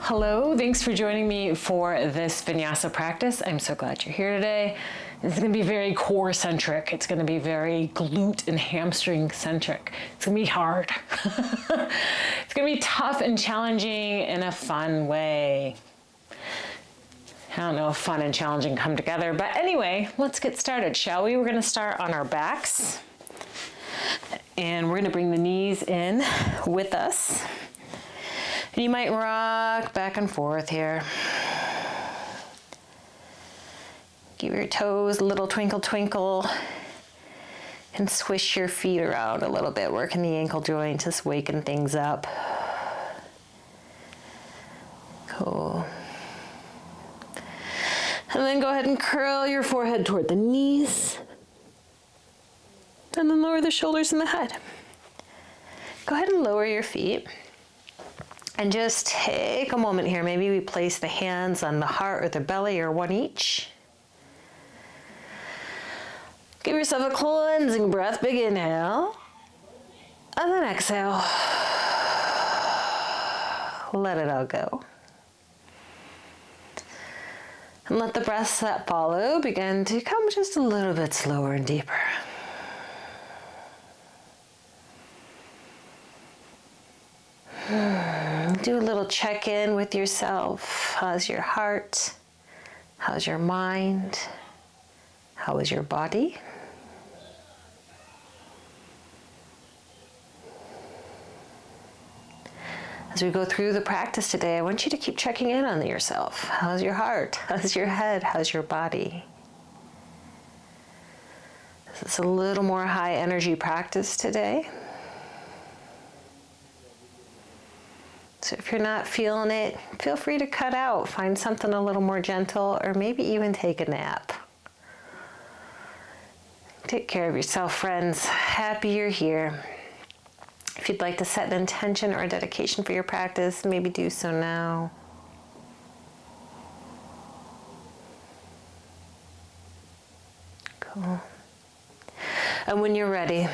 Hello, thanks for joining me for this Vinyasa practice. I'm so glad you're here today. It's going to be very core centric. It's going to be very glute and hamstring centric. It's going to be hard. It's going to be tough and challenging in a fun way. I don't know if fun and challenging come together, but anyway, let's get started, shall we? We're going to start on our backs, and we're going to bring the knees in with us. And you might rock back and forth here. Give your toes a little twinkle twinkle and swish your feet around a little bit, working the ankle joint, just waking things up. Cool. And then go ahead and curl your forehead toward the knees. And then lower the shoulders and the head. Go ahead and lower your feet. And just take a moment here. Maybe we place the hands on the heart or the belly or one each. Give yourself a cleansing breath. Big inhale. And then exhale. Let it all go. And let the breaths that follow begin to come just a little bit slower and deeper. Do a little check-in with yourself. How's your heart? How's your mind? How is your body? As we go through the practice today, I want you to keep checking in on yourself. How's your heart? How's your head? How's your body? This is a little more high energy practice today. So if you're not feeling it, feel free to cut out. Find something a little more gentle, or maybe even take a nap. Take care of yourself, friends. Happy you're here. If you'd like to set an intention or a dedication for your practice, maybe do so now. Cool. And when you're ready,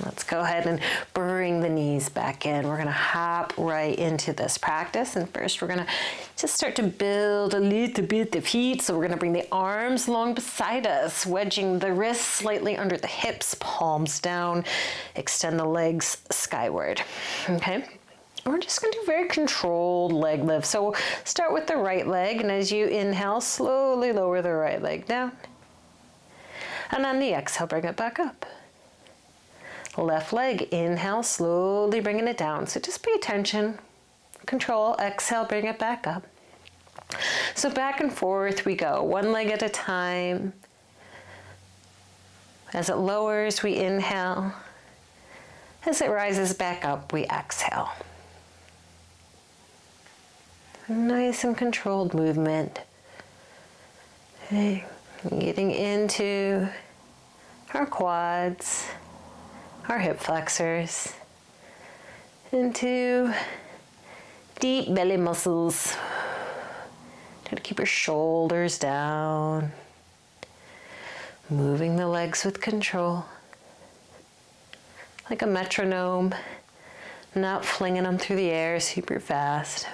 let's go ahead and bring the knees back in. We're going to hop right into this practice. And first we're going to just start to build a little bit the feet. So we're going to bring the arms along beside us, wedging the wrists slightly under the hips, palms down, extend the legs skyward. Okay. And we're just going to do very controlled leg lift. So we'll start with the right leg. And as you inhale, slowly lower the right leg down. And on the exhale, bring it back up. Left leg, inhale, slowly bringing it down. So just pay attention, control, exhale, bring it back up. So back and forth we go, one leg at a time. As it lowers, we inhale. As it rises back up, we exhale. Nice and controlled movement. Okay. Getting into our quads, our hip flexors, into deep belly muscles. Try to keep your shoulders down. Moving the legs with control. Like a metronome, not flinging them through the air super fast.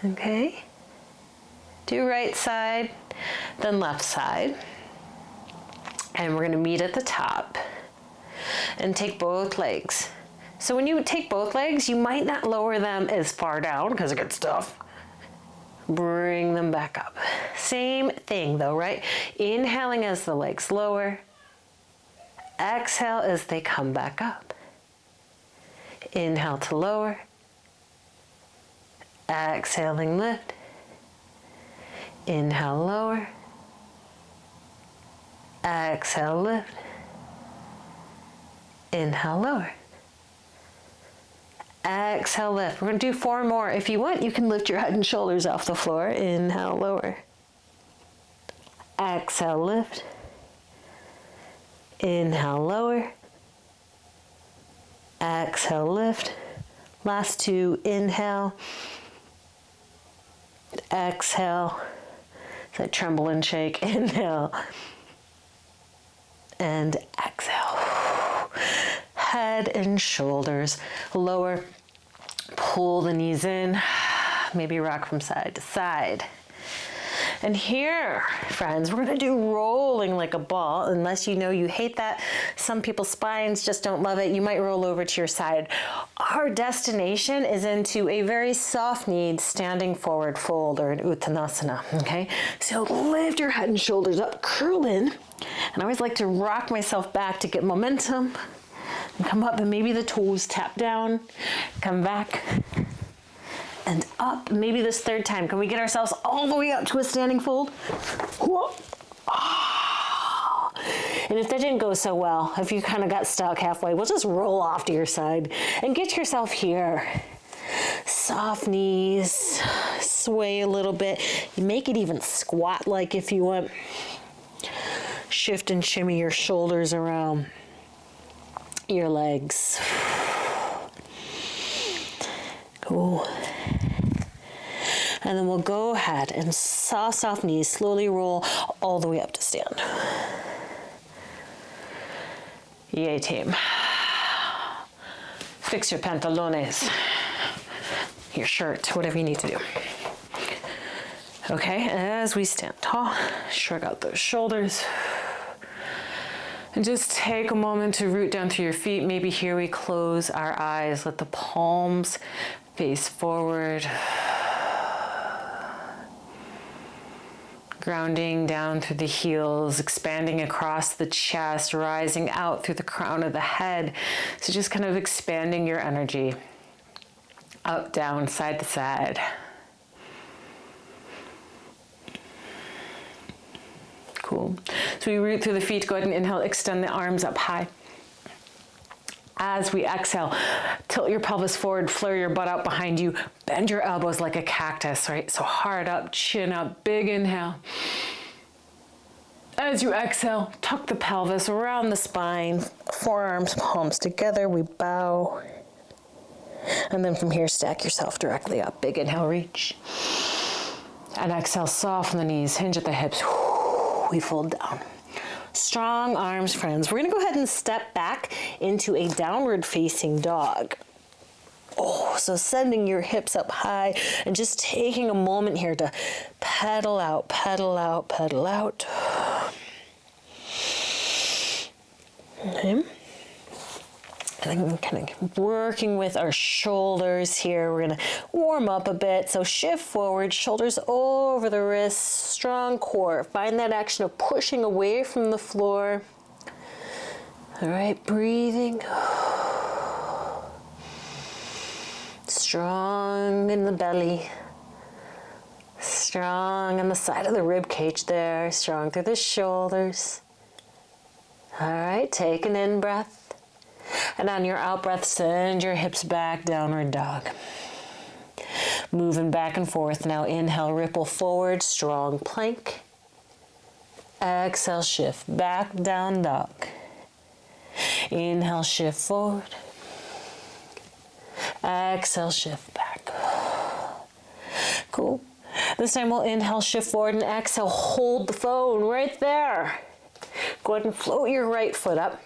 Okay. Do right side, then left side. And we're going to meet at the top and take both legs. So when you take both legs, you might not lower them as far down because it gets tough. Bring them back up. Same thing though, right? Inhaling as the legs lower. Exhale as they come back up. Inhale to lower. Exhaling, lift. Inhale, lower. Exhale, lift. Inhale, lower. Exhale, lift. We're going to do 4 more. If you want, you can lift your head and shoulders off the floor. Inhale, lower. Exhale, lift. Inhale, lower. Exhale, lift. Last 2, inhale. Exhale. So tremble and shake. Inhale. And exhale. Head and shoulders lower. Pull the knees in, maybe rock from side to side. And here, friends, we're gonna do rolling like a ball, unless you know you hate that. Some people's spines just don't love it. You might roll over to your side. Our destination is into a very soft kneed standing forward fold, or an Uttanasana, okay? So lift your head and shoulders up, curl in. And I always like to rock myself back to get momentum. And come up, and maybe the toes tap down, come back, and up. Maybe this third time, can we get ourselves all the way up to a standing fold? And if that didn't go so well, if you kind of got stuck halfway, we'll just roll off to your side and get yourself here. Soft knees, sway a little bit. You make it even squat-like if you want. Shift and shimmy your shoulders around your legs. Cool. And then we'll go ahead and soft knees, slowly roll all the way up to stand. Yay, team. Fix your pantalones, your shirt, whatever you need to do. Okay, as we stand tall, shrug out those shoulders. And just take a moment to root down through your feet. Maybe here we close our eyes. Let the palms face forward. Grounding down through the heels, expanding across the chest, rising out through the crown of the head. So just kind of expanding your energy. Up, down, side to side. Cool. So we root through the feet. Go ahead and inhale, extend the arms up high. As we exhale, tilt your pelvis forward, flare your butt out behind you, bend your elbows like a cactus, right? So hard up, chin up, big inhale. As you exhale, tuck the pelvis around the spine, forearms, palms together, we bow. And then from here, stack yourself directly up. Big inhale, reach. And exhale, soften the knees, hinge at the hips. We fold down. Strong arms, friends. We're gonna go ahead and step back into a downward facing dog. Oh, so sending your hips up high and just taking a moment here to pedal out, pedal out, pedal out. Okay. And then kind of working with our shoulders here. We're gonna warm up a bit. So shift forward, shoulders over the wrists, strong core. Find that action of pushing away from the floor. All right, breathing. Strong in the belly. Strong on the side of the rib cage there. Strong through the shoulders. All right, take an in-breath. And on your out breath, send your hips back, downward dog. Moving back and forth. Now inhale, ripple forward, strong plank. Exhale, shift back, down dog. Inhale, shift forward. Exhale, shift back. Cool. This time we'll inhale, shift forward, and exhale, hold the phone right there. Go ahead and float your right foot up.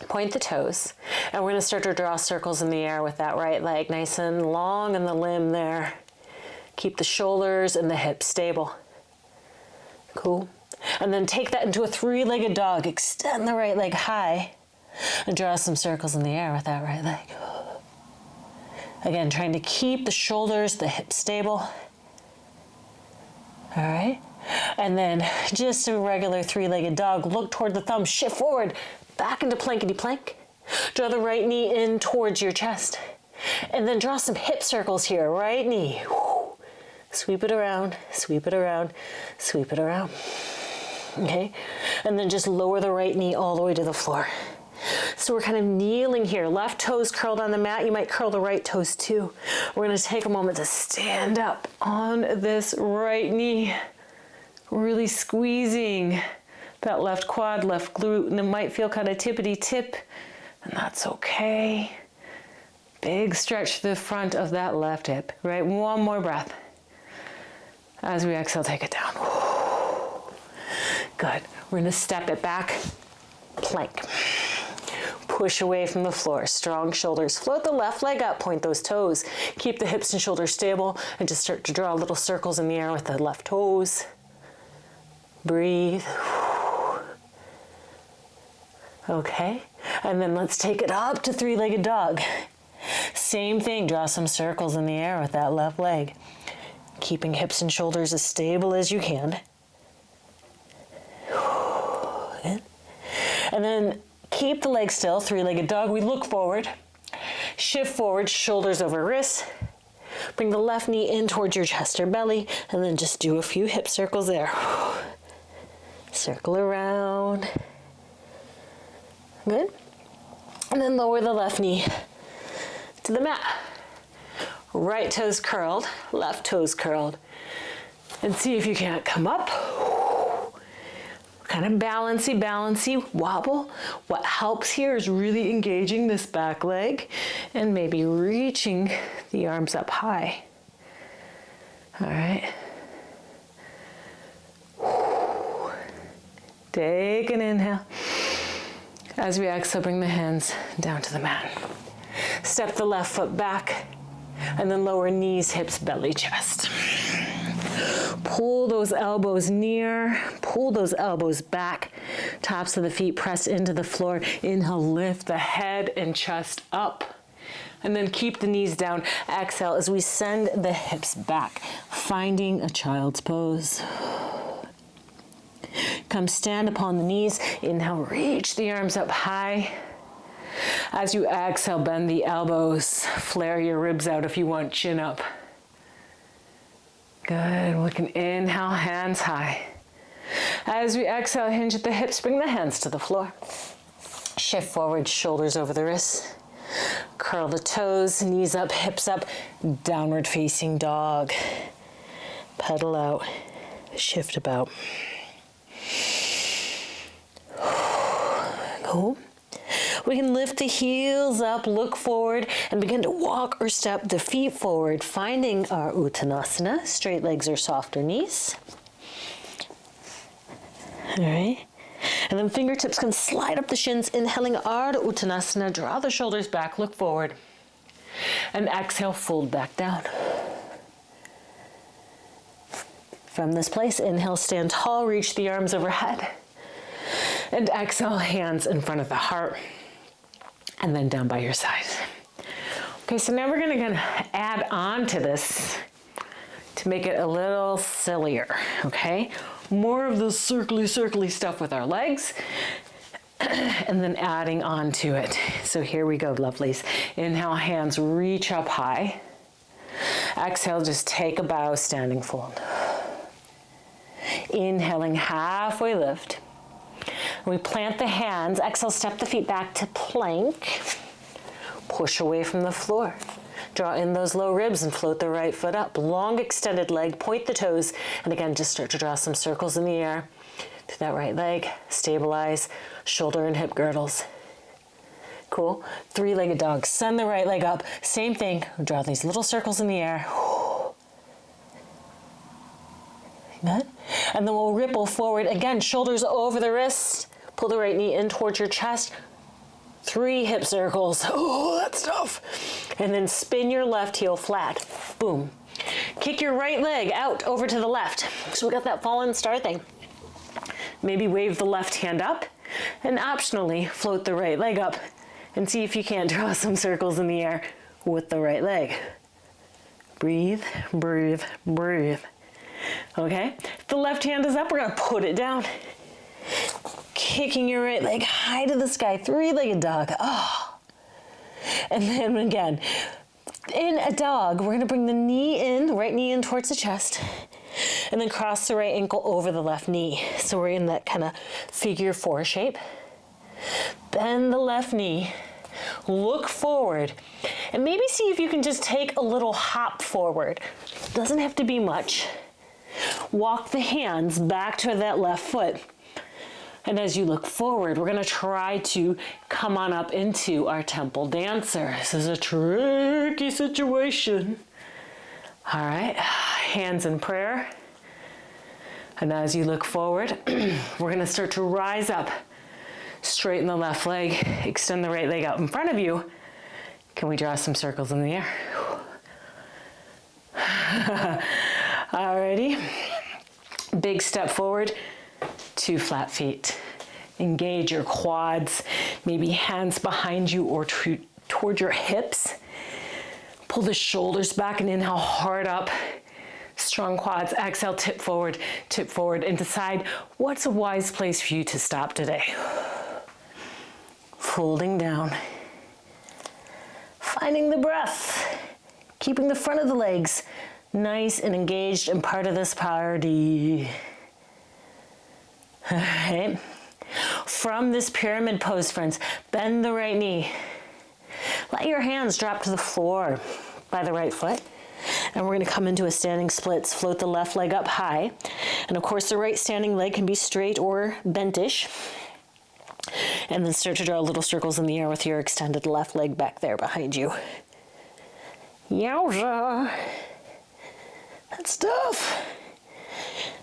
Point the toes, and we're going to start to draw circles in the air with that right leg, nice and long in the limb there. Keep the shoulders and the hips stable. Cool. And then take that into a three-legged dog. Extend the right leg high and draw some circles in the air with that right leg. Again, trying to keep the shoulders, the hips stable. All right. And then just a regular three-legged dog. Look toward the thumb, shift forward. Back into plankety plank. Draw the right knee in towards your chest. And then draw some hip circles here. Right knee. Sweep it around, sweep it around, sweep it around. Okay? And then just lower the right knee all the way to the floor. So we're kind of kneeling here. Left toes curled on the mat. You might curl the right toes too. We're going to take a moment to stand up on this right knee. Really squeezing that left quad, left glute, and it might feel kind of tippity tip, and that's okay. Big stretch to the front of that left hip, right? One more breath. As we exhale, take it down. Good. We're gonna step it back, plank. push away from the floor. Strong shoulders. Float the left leg up, point those toes. Keep the hips and shoulders stable and just start to draw little circles in the air with the left toes. Breathe. Okay, and then let's take it up to three-legged dog. Same thing, draw some circles in the air with that left leg. Keeping hips and shoulders as stable as you can. Good. And then keep the leg still, three-legged dog. We look forward, shift forward, shoulders over wrists. Bring the left knee in towards your chest or belly, and then just do a few hip circles there. Circle around. Good. And then lower the left knee to the mat. Right toes curled, left toes curled. And see if you can't come up. Kind of balancy, wobble. What helps here is really engaging this back leg and maybe reaching the arms up high. All right. Take an inhale. As we exhale, bring the hands down to the mat. Step the left foot back, and then lower knees, hips, belly, chest. Pull those elbows near, pull those elbows back. Tops of the feet press into the floor. Inhale, lift the head and chest up. And then keep the knees down. Exhale as we send the hips back, finding a child's pose. Come stand upon the knees. Inhale, reach the arms up high. As you exhale, bend the elbows. Flare your ribs out if you want, chin up. Good. We can inhale, hands high. As we exhale, hinge at the hips, bring the hands to the floor. Shift forward, shoulders over the wrists. Curl the toes, knees up, hips up, downward facing dog. Pedal out, shift about. Cool. We can lift the heels up, look forward, and begin to walk or step the feet forward, finding our Uttanasana, straight legs or softer knees. All right. And then fingertips can slide up the shins, inhaling Ardha Uttanasana, draw the shoulders back, look forward. And exhale, fold back down. From this place, inhale, stand tall, reach the arms overhead. And exhale, hands in front of the heart. And then down by your side. Okay, so now we're gonna add on to this to make it a little sillier, okay? More of the circly stuff with our legs, and then adding on to it. So here we go, lovelies. Inhale, hands reach up high. Exhale, just take a bow, standing fold. Inhaling, halfway lift. We plant the hands, exhale, step the feet back to plank. Push away from the floor. Draw in those low ribs and float the right foot up. Long extended leg, point the toes, and again, just start to draw some circles in the air to that right leg. Stabilize, shoulder and hip girdles. Cool. Three-legged dog, send the right leg up. Same thing, draw these little circles in the air. Good. And then we'll ripple forward. Again, shoulders over the wrists. Pull the right knee in towards your chest. 3 hip circles. Oh, that's tough. And then spin your left heel flat. Boom. Kick your right leg out over to the left. So we got that fallen star thing. Maybe wave the left hand up and optionally float the right leg up and see if you can't draw some circles in the air with the right leg. Breathe, breathe, breathe. Okay, if the left hand is up, we're gonna put it down. Kicking your right leg high to the sky, three-legged dog. Oh. And then again, in a dog, we're gonna bring the knee in, right knee in towards the chest, and then cross the right ankle over the left knee. So we're in that kind of figure 4 shape. Bend the left knee, look forward, and maybe see if you can just take a little hop forward. Doesn't have to be much. Walk the hands back to that left foot. And as you look forward, we're gonna try to come on up into our temple dancer. This is a tricky situation. All right, hands in prayer. And as you look forward, we're gonna start to rise up. Straighten the left leg, extend the right leg out in front of you. Can we draw some circles in the air? Alrighty. Big step forward, 2 flat feet. Engage your quads, maybe hands behind you or toward your hips. Pull the shoulders back and inhale hard up. Strong quads. Exhale, tip forward, and decide what's a wise place for you to stop today. Folding down. Finding the breath. Keeping the front of the legs nice and engaged and part of this party. All right. From this pyramid pose, friends, bend the right knee. Let your hands drop to the floor by the right foot. And we're going to come into a standing splits. Float the left leg up high. And of course, the right standing leg can be straight or bentish. And then start to draw little circles in the air with your extended left leg back there behind you. Yowza! That's tough.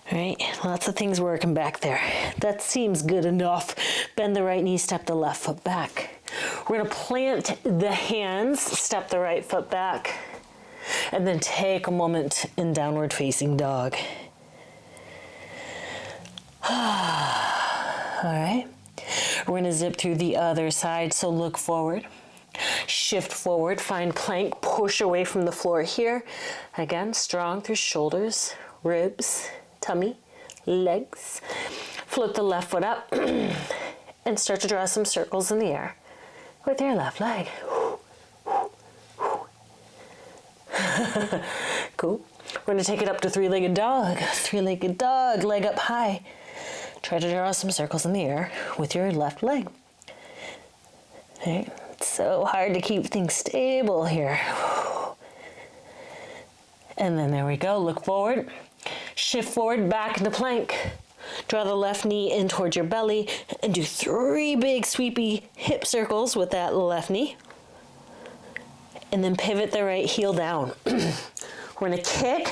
All right, lots of things working back there. That seems good enough. Bend the right knee, step the left foot back. We're gonna plant the hands, step the right foot back, and then take a moment in downward facing dog. All right, we're gonna zip through the other side, so look forward. Shift forward, find plank, push away from the floor here. Again, strong through shoulders, ribs, tummy, legs. Flip the left foot up and start to draw some circles in the air with your left leg. Cool. We're gonna take it up to three-legged dog. Three-legged dog, leg up high. Try to draw some circles in the air with your left leg. All right. It's so hard to keep things stable here. And then there we go, look forward. Shift forward, back into plank. Draw the left knee in towards your belly and do 3 big sweepy hip circles with that left knee. And then pivot the right heel down. We're gonna kick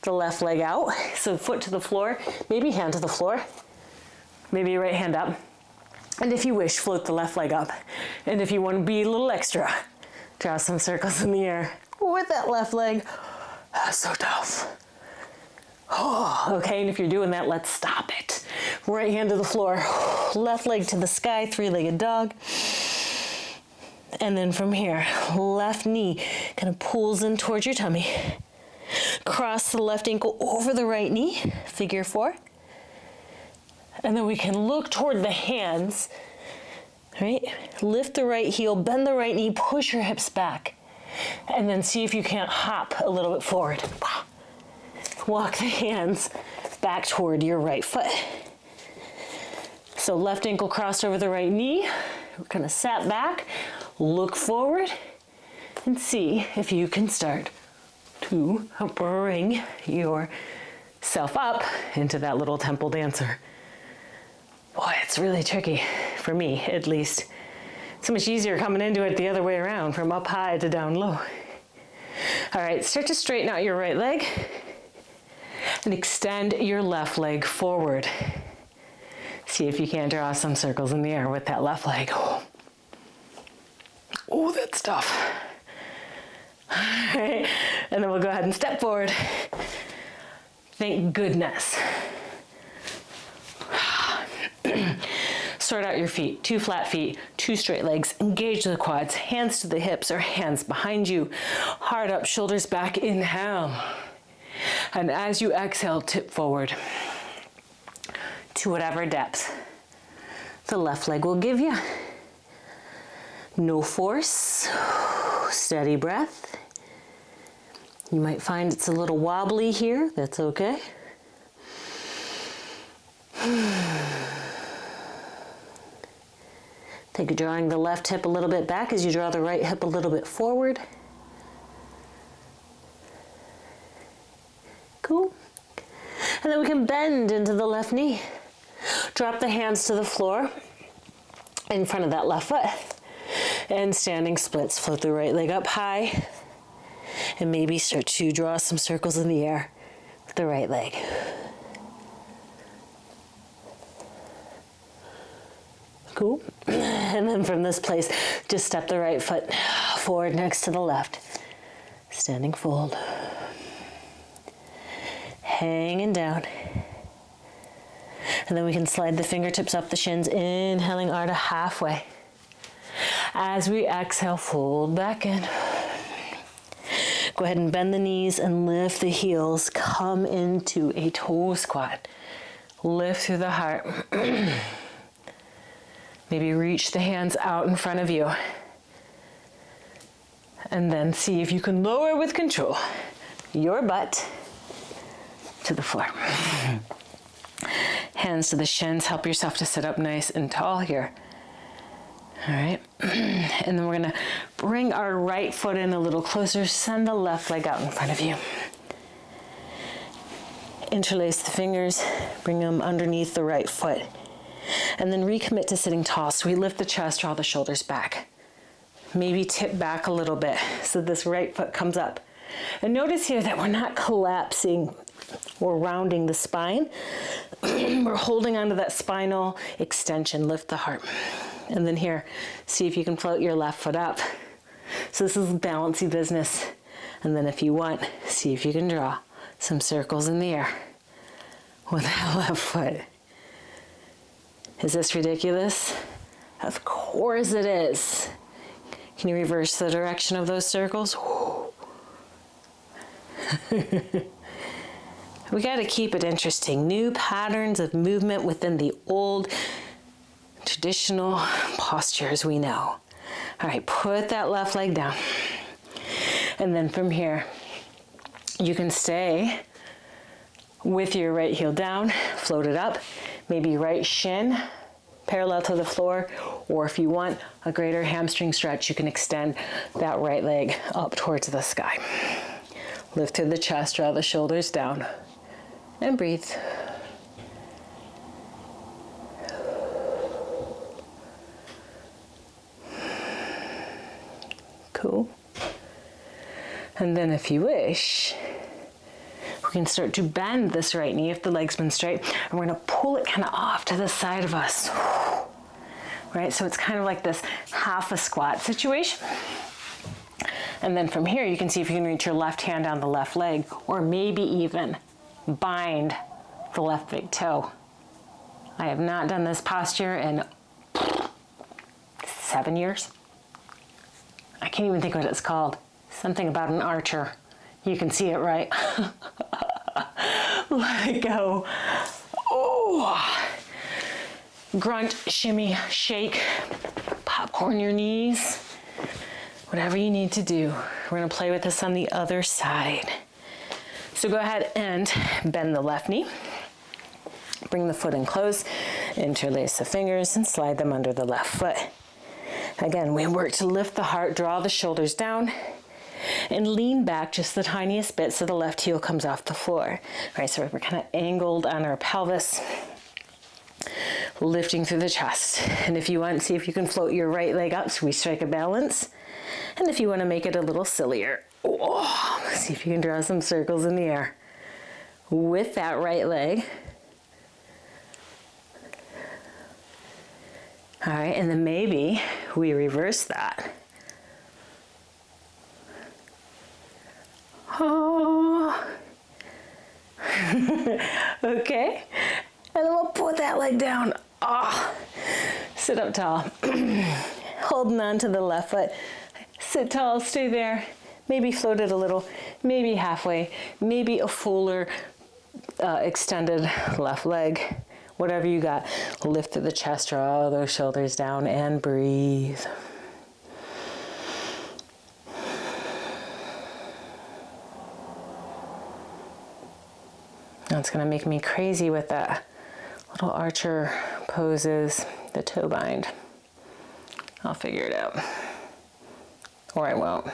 the left leg out. So foot to the floor, maybe hand to the floor, maybe your right hand up. And if you wish, float the left leg up. And if you want to be a little extra, draw some circles in the air with that left leg. That's so tough. Oh, okay, and if you're doing that, let's stop it. Right hand to the floor, left leg to the sky, three-legged dog. And then from here, left knee kind of pulls in towards your tummy. Cross the left ankle over the right knee, figure 4. And then we can look toward the hands, right? Lift the right heel, bend the right knee, push your hips back. And then see if you can't hop a little bit forward. Walk the hands back toward your right foot. So left ankle crossed over the right knee. We're gonna sat back, look forward, and see if you can start to bring yourself up into that little temple dancer. Boy, it's really tricky, for me at least. It's so much easier coming into it the other way around, from up high to down low. All right, start to straighten out your right leg and extend your left leg forward. See if you can draw some circles in the air with that left leg. Oh, that's tough. All right, and then we'll go ahead and step forward. Thank goodness. Sort out your feet, 2 flat feet, 2 straight legs, engage the quads, hands to the hips or hands behind you, heart up, shoulders back, inhale. And as you exhale, tip forward to whatever depth the left leg will give you. No force, steady breath. You might find it's a little wobbly here, that's okay. Think of drawing the left hip a little bit back as you draw the right hip a little bit forward. Cool. And then we can bend into the left knee. Drop the hands to the floor in front of that left foot. And standing splits. Float the right leg up high. And maybe start to draw some circles in the air with the right leg. Cool. And then from this place, just step the right foot forward next to the left. Standing fold. Hanging down. And then we can slide the fingertips up the shins, inhaling Ardha halfway. As we exhale, fold back in. Go ahead and bend the knees and lift the heels. Come into a toe squat. Lift through the heart. Maybe reach the hands out in front of you. And then see if you can lower with control your butt to the floor. Hands to the shins. Help yourself to sit up nice and tall here. All right, and then we're gonna bring our right foot in a little closer, send the left leg out in front of you. Interlace the fingers, bring them underneath the right foot, and then recommit to sitting tall. So we lift the chest, draw the shoulders back. Maybe tip back a little bit so this right foot comes up. And notice here that we're not collapsing or rounding the spine. We're holding onto that spinal extension, lift the heart. And then here, see if you can float your left foot up. So this is balancy business. And then if you want, see if you can draw some circles in the air with that left foot. Is this ridiculous? Of course it is. Can you reverse the direction of those circles? We got to keep it interesting. New patterns of movement within the old traditional postures we know. All right, put that left leg down. And then from here, you can stay with your right heel down, float it up, maybe right shin parallel to the floor, or if you want a greater hamstring stretch, you can extend that right leg up towards the sky. Lift through the chest, draw the shoulders down, and breathe. Cool. And then if you wish, we can start to bend this right knee if the leg's been straight, and we're gonna pull it kind of off to the side of us. Right, so it's kind of like this half a squat situation. And then from here, you can see if you can reach your left hand down the left leg, or maybe even bind the left big toe. I have not done this posture in 7 years. I can't even think what it's called. Something about an archer. You can see it, right? Let it go. Oh. Grunt, shimmy, shake, popcorn your knees. Whatever you need to do. We're gonna play with this on the other side. So go ahead and bend the left knee. Bring the foot in close, interlace the fingers, and slide them under the left foot. Again, we work to lift the heart, draw the shoulders down, and lean back just the tiniest bit so the left heel comes off the floor. All right, so we're kind of angled on our pelvis, lifting through the chest. And if you want, see if you can float your right leg up so we strike a balance. And if you want to make it a little sillier, see if you can draw some circles in the air with that right leg. All right, and then maybe we reverse that. Oh. Okay, and then we'll put that leg down. Oh. Sit up tall. Holding on to the left foot. Sit tall, stay there. Maybe float it a little, maybe halfway, maybe a fuller extended left leg. Whatever you got, lift through the chest, draw those shoulders down, and breathe. That's gonna make me crazy with that little archer poses, the toe bind. I'll figure it out. Or I won't.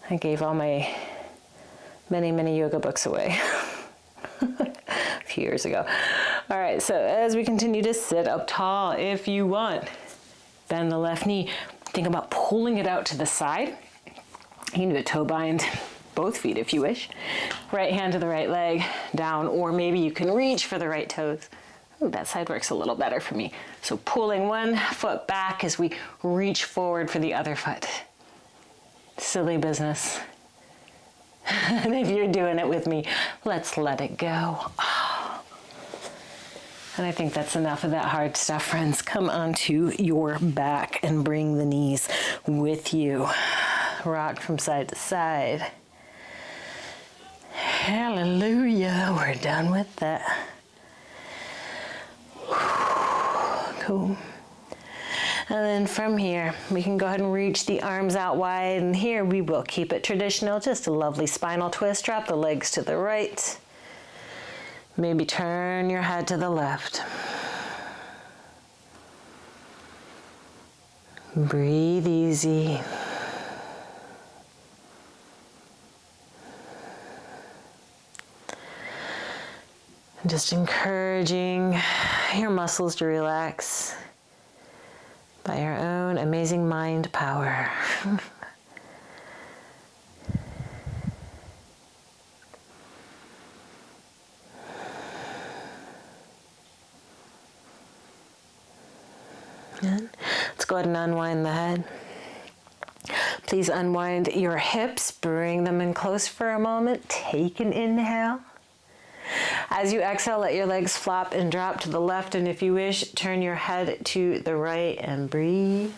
I gave all my many yoga books away a few years ago. All right, so as we continue to sit up tall, if you want, bend the left knee. Think about pulling it out to the side. You can do a toe bind, both feet if you wish. Right hand to the right leg, down, or maybe you can reach for the right toes. Ooh, that side works a little better for me. So pulling one foot back as we reach forward for the other foot. Silly business. And if you're doing it with me, let's let it go. And I think that's enough of that hard stuff, friends. Come onto your back and bring the knees with you. Rock from side to side. Hallelujah. We're done with that. Cool. And then from here, we can go ahead and reach the arms out wide. And here we will keep it traditional, just a lovely spinal twist. Drop the legs to the right. Maybe turn your head to the left. Breathe easy. Just encouraging your muscles to relax by your own amazing mind power. And let's go ahead and unwind the head. Please unwind your hips, bring them in close for a moment. Take an inhale. As you exhale, let your legs flop and drop to the left, and if you wish, turn your head to the right and breathe.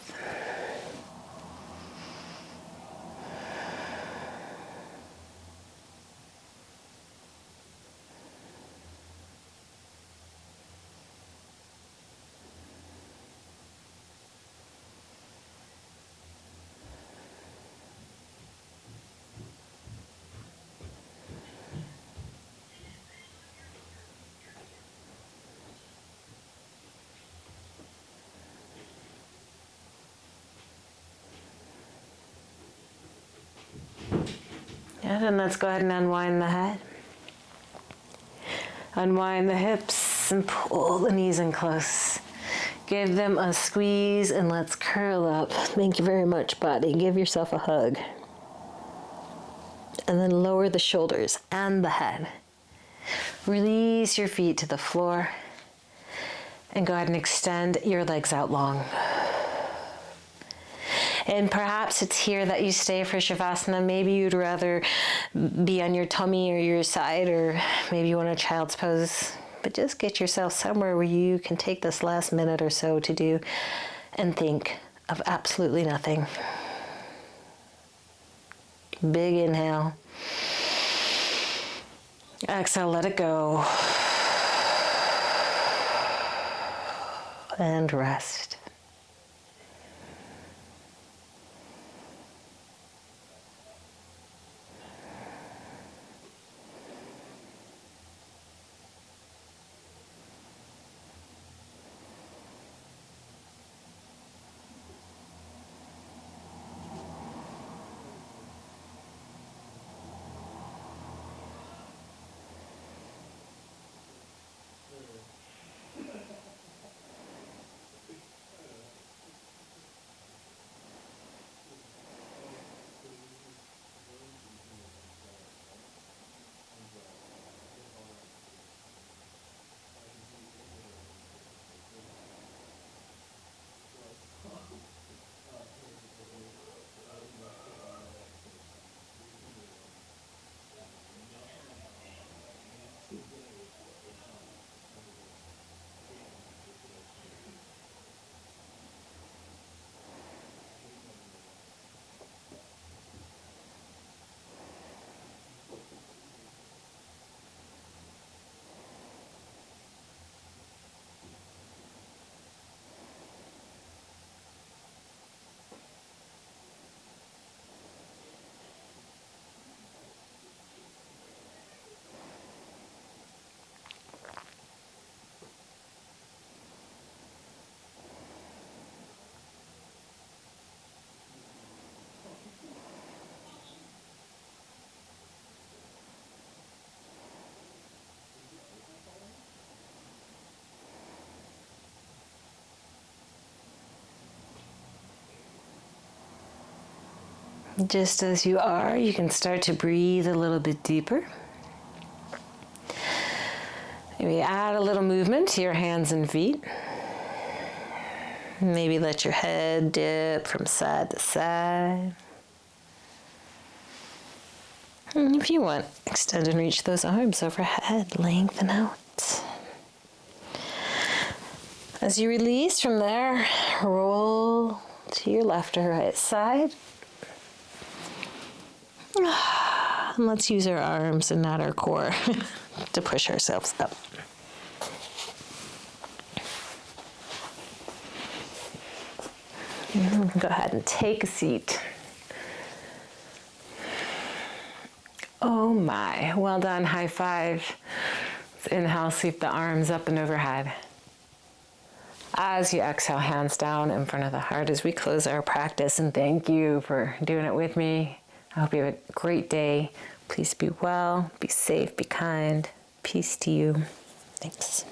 Good, and let's go ahead and unwind the head. Unwind the hips and pull the knees in close. Give them a squeeze and let's curl up. Thank you very much, body. Give yourself a hug. And then lower the shoulders and the head. Release your feet to the floor and go ahead and extend your legs out long. And perhaps it's here that you stay for Shavasana. Maybe you'd rather be on your tummy or your side, or maybe you want a child's pose. But just get yourself somewhere where you can take this last minute or so to do and think of absolutely nothing. Big inhale. Exhale, let it go. And rest. Just as you are, you can start to breathe a little bit deeper. Maybe add a little movement to your hands and feet. Maybe let your head dip from side to side. And if you want, extend and reach those arms overhead, lengthen out. As you release from there, roll to your left or right side. And let's use our arms and not our core to push ourselves up. Go ahead and take a seat. Oh my, well done, high five. Let's inhale, sweep the arms up and overhead. As you exhale, hands down in front of the heart as we close our practice, and thank you for doing it with me. I hope you have a great day. Please be well, be safe, be kind. Peace to you. Thanks.